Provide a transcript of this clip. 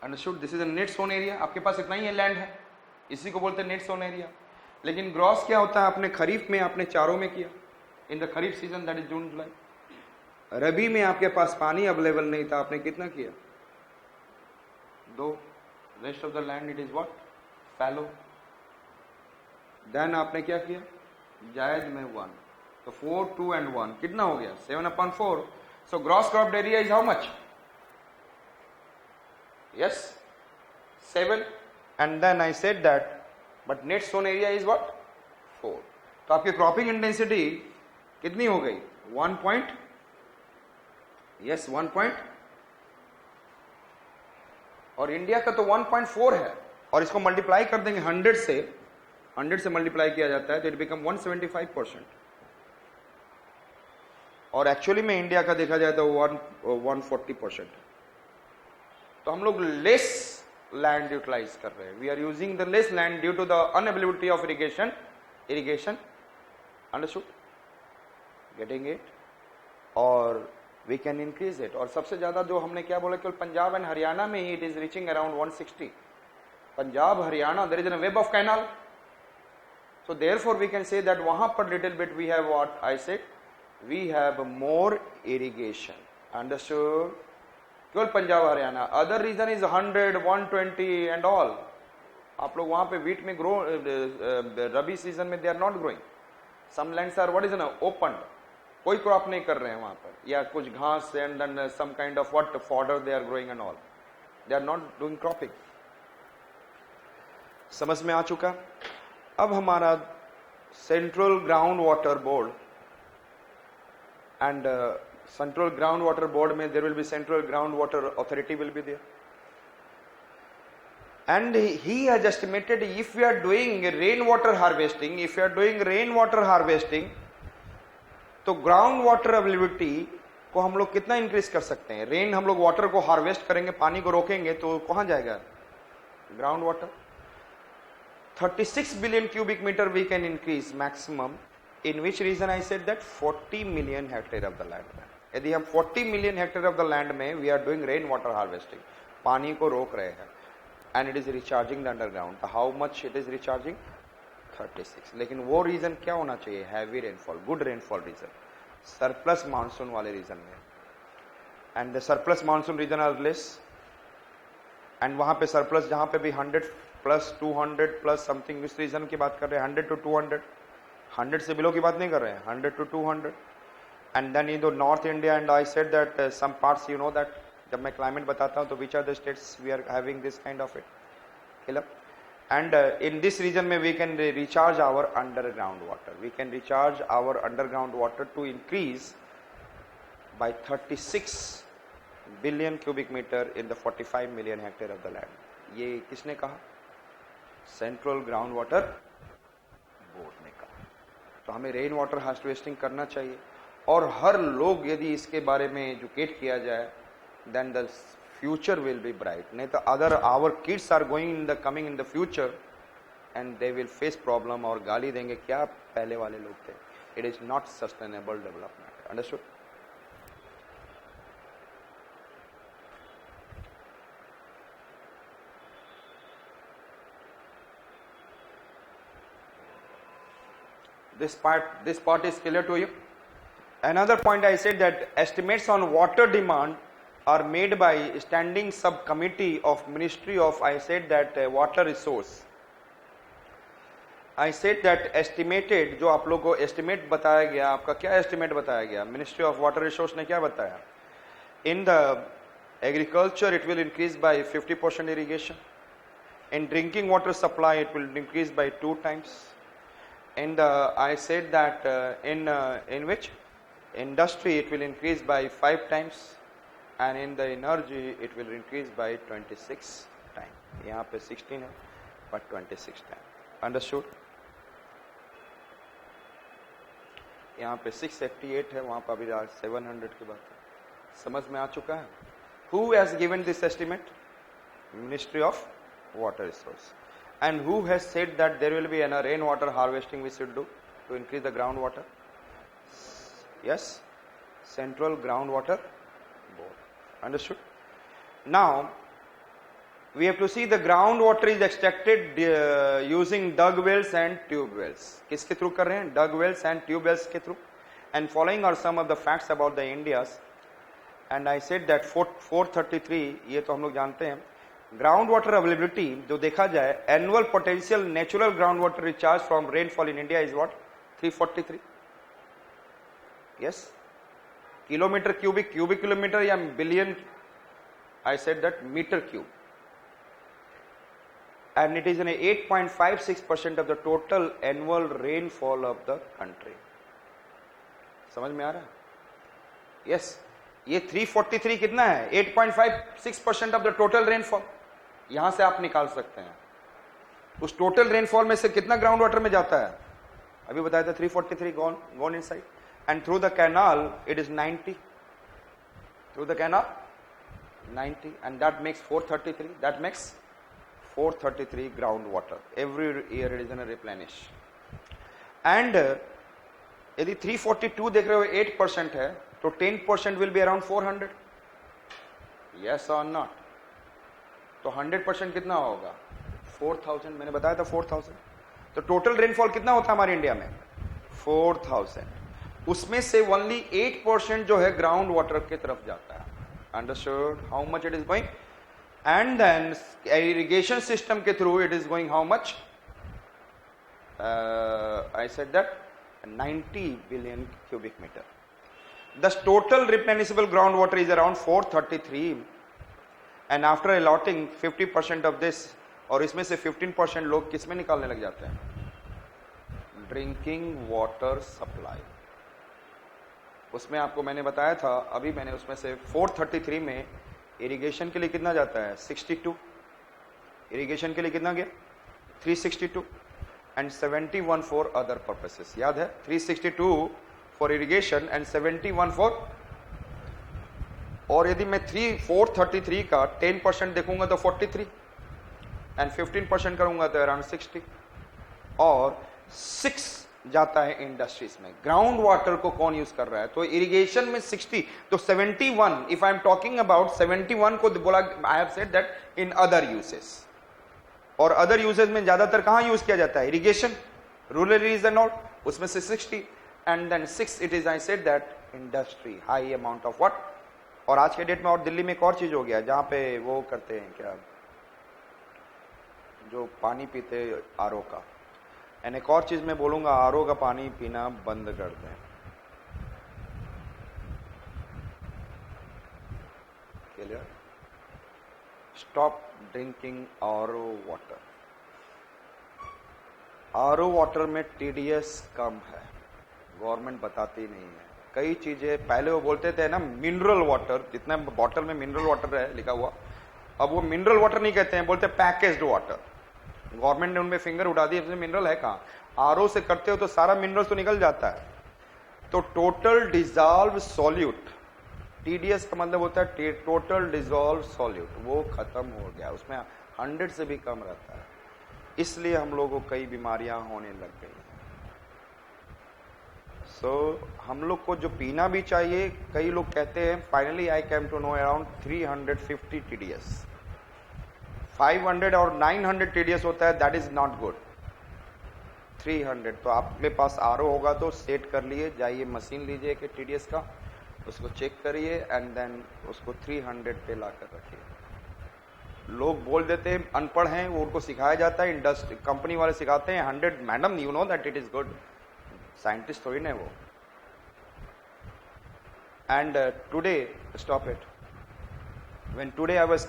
Understood? This is a net sown area, आपके पास इतना ही land है, इसी को बोलते हैं नेट सोन एरिया। लेकिन ग्रॉस क्या होता है? आपने खरीफ में आपने चारों में किया, in the kharif season, that is June July. Rabi में आपके पास पानी अवेलेबल नहीं था, आपने कितना किया? 2। Rest of the land it is what? Fallow. Then आपने क्या किया? जायद में 1, तो 4, 2 and 1 कितना हो गया? 7/4। So gross cropped area is how much? Yes, 7, and then I said that, but net sown area is what? 4. तो आपकी क्रॉपिंग इंटेंसिटी कितनी हो गई? 1 point, yes 1 point, और इंडिया का तो 1.4 है, और इसको मल्टीप्लाई कर देंगे 100 से, 100 से मल्टीप्लाई किया जाता है तो इट बिकम 175%, और एक्चुअली में इंडिया का देखा जाए तो 140%। तो हम लोग लेस लैंड यूटिलाइज कर रहे हैं, we are using the less land due to the inability of irrigation, understood? Getting it? और वी कैन इंक्रीज इट। और सबसे ज्यादा जो हमने क्या बोला, केवल पंजाब एंड हरियाणा में ही it is reaching around 160। Punjab, Haryana, there is a web of canal, so therefore we can say that वहां पर little bit we have what I said, we have more irrigation, understood? केवल Punjab Haryana, other region is 100, 120 and all. आप लोग वहां पे wheat में grow, rabi season में they are not growing, some lands are what is ना ओपन, कोई क्रॉप नहीं कर रहे हैं वहां पर, या कुछ घास and then some kind of what fodder they are growing and all, they are not doing cropping. समझ में आ चुका? अब हमारा central ground water board and Central Groundwater Board में there will be Central Groundwater Authority will be there, and he has estimated if we are doing rainwater harvesting, तो ground water availability को हम लोग कितना इंक्रीज कर सकते हैं? Rain हम लोग वाटर को हार्वेस्ट करेंगे, पानी को रोकेंगे तो कहां जाएगा ground water? 36 billion cubic metre we can increase maximum, in which region I said that 40 million hectare of the land में। यदि हम 40 million hectare of the land में we are doing rain water harvesting, पानी को रोक रहे हैं, and it is recharging the underground, how much it is recharging? 36। लेकिन वो रीजन क्या होना चाहिए? Heavy rainfall, good rainfall reason, surplus monsoon वाले रीजन में, and the surplus monsoon region are less, and वहां पे सरप्लस जहां पे भी 100 प्लस 200 प्लस समथिंग, इस रीजन की बात कर रहे हैं, 100 to 200, 100 से बिलो की बात नहीं कर रहे हैं, 100 to 200। And then in the north India, and I said that some parts you know that, जब मैं क्लाइमेट बताता हूं तो which are the states we are having this kind of it, and in this region में we can recharge our underground water, we can recharge our underground water to increase by 36 billion cubic metre in the 45 million hectare of the land. ये किसने कहा? Central ground water board ने कहा। तो हमें rain water harvesting करना चाहिए, और हर लोग यदि इसके बारे में एजुकेट किया जाए, then the future will be bright. नहीं तो other our kids are going in the coming in the future and they will face problem, और गाली देंगे क्या पहले वाले लोग थे। It is not sustainable development, understood? This part is clear to you? Another point I said that estimates on water demand are made by standing subcommittee of Ministry of, I said that water resource. I said that estimated, जो आप लोगों को estimate बताया गया, आपका क्या estimate बताया गया? Ministry of Water Resource ने क्या बताया? In the agriculture it will increase by 50% irrigation. In drinking water supply it will increase by 2 times. In the, I said that in which industry it will increase by 5 times, and in the energy it will increase by 26 times. यहाँ पे 16 है, but 26 times. Understood? यहाँ पे 688 है, वहाँ पर अभी 700 की बात है। समझ में आ चुका है? Who has given this estimate? Ministry of Water Resource. And who has said that there will be a rainwater harvesting we should do to increase the groundwater? Yes, Central Groundwater Board. Understood? Now, we have to see the groundwater is extracted using dug wells and tube wells. किसके through कर रहे हैं? Dug wells and tube wells के through. And following are some of the facts about the India's. And I said that 433 ये तो हम लोग जानते हैं. ग्राउंड वाटर अवेलेबिलिटी जो देखा जाए, annual potential natural ground water recharge from rainfall in India is what? 343. Yes, kilometre cubic kilometre या billion? I said that meter cube. And it is an 8.56% of the total annual rainfall of the country. समझ में आ रहा है? Yes, ये 343 कितना है? 8.56% of the total rainfall. यहां से आप निकाल सकते हैं उस टोटल रेनफॉल में से कितना ग्राउंड वाटर में जाता है. अभी बताया था 343 gone inside, and through the canal it is 90. Through the canal 90, and that makes 433. That makes 433 groundwater. Every year it is going to replenish. And यदि 342 देख रहे हो 8% है, तो 10% will be around 400. Yes or not? तो 100% कितना होगा? 4000. मैंने बताया था 4000. तो टोटल रेनफॉल कितना होता है हमारे इंडिया में? 4000. उसमें से ओनली 8% जो है ग्राउंड वाटर की तरफ जाता है. Understood how much it is going? And then irrigation system के through it is going how much? I said that 90 billion cubic meter. The total replenishable groundwater is around 433, and after allotting 50% of this, और इसमें से 15% लोग किस में निकालने लग जाते हैं? Drinking water supply. उसमें आपको मैंने बताया था, अभी मैंने उसमें से 433 में इरिगेशन के लिए कितना जाता है? 62. इरिगेशन के लिए कितना गया? 362. And 71 for other purposes. याद है? 362 फॉर इरिगेशन एंड 71 फॉर. और यदि मैं 433 का 10% देखूंगा तो 43, एंड 15% करूंगा तो अराउंड 60, और 6 जाता है इंडस्ट्रीज में. ग्राउंड वाटर को कौन यूज कर रहा है? तो इरिगेशन में 60, तो 71. If I am talking about 71 को बोला, I have said that in other uses. और अदर यूसेस में ज्यादातर कहां यूज किया जाता है? Irrigation, rural areas and all. उसमें से 60, and then 6 it is, I said that industry, high amount of what. और आज के डेट में और दिल्ली में एक और चीज हो गया, जहां पे वो करते हैं क्या, जो पानी पीते आरओ का. एंड एक और चीज मैं बोलूंगा, आरओ का पानी पीना बंद कर दें. Clear? Stop drinking RO water. RO water में टीडीएस कम है, गवर्नमेंट बताती नहीं है. कई चीजें पहले वो बोलते थे ना, मिनरल वाटर, जितना बॉटल में मिनरल वाटर है लिखा हुआ, अब वो मिनरल वाटर नहीं कहते हैं, बोलते पैकेज्ड वाटर. गवर्नमेंट ने उनमें फिंगर उठा दी, इसमें मिनरल है कहाँ? आरओ से करते हो तो सारा मिनरल तो निकल जाता है. तो टोटल डिजॉल्व सॉल्यूट, टीडीएस का मतलब होता है टोटल डिजॉल्व सॉल्यूट, वो खत्म हो गया. उसमें 100 से भी कम रहता है. इसलिए हम लोगों को कई बीमारियां होने लग गई. सो हम लोग को जो पीना भी चाहिए, कई लोग कहते हैं, finally I came to know around 350 TDS. 500 और 900 टीडीएस होता है, दैट इज नॉट गुड. 300. तो आपके पास आरओ होगा तो सेट कर लिए, जाइए मशीन लीजिए कि टीडीएस का, उसको चेक करिए, एंड देन उसको 300 पे ला कर रखिए. लोग बोल देते हैं अनपढ़ हैं, वो उनको सिखाया जाता है, इंडस्ट्री कंपनी वाले सिखाते हैं 100. Madam you know that it is good. Scientist थोड़ी ना वो. And today, stop it. When today I was